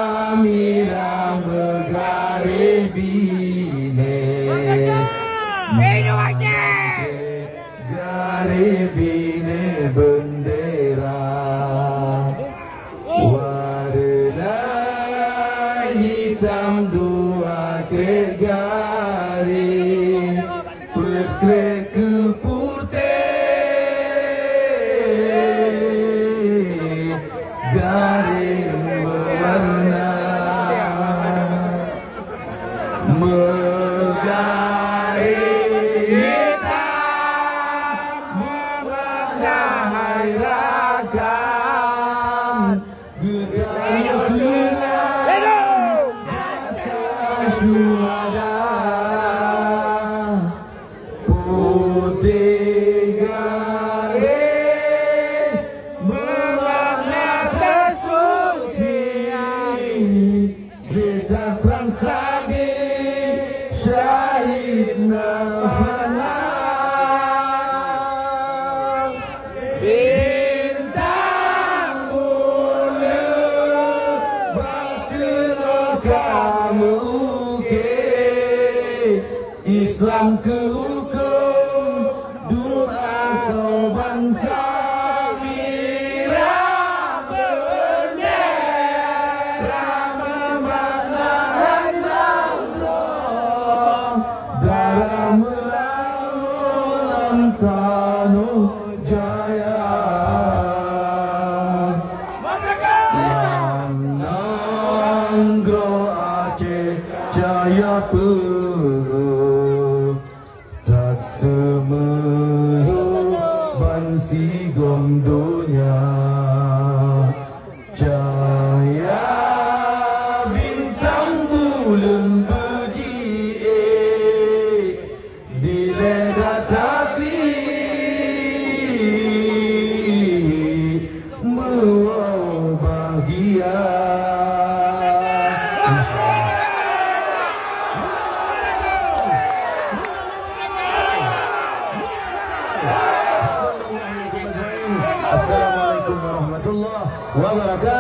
Ijamilah megaribine garibine bendera warna hitam dua krek garis berkrek ke putih garis berwarna megaris hitam mewarnai ragam gerak jasa syuhada putih garis berwarna tersuci bintang perang sabit syahid nafana bintang mulia bahtera kamu Islam ke hukum doa sobangsa mirah bendera memaknakan Allah dalam melawan tanah jaya Nanggo Aceh Jaya tak semeru bansi gomdonya cahaya bintang bulan berji di leda tapi mau bahagia. Assalamualaikum warahmatullahi wabarakatuh.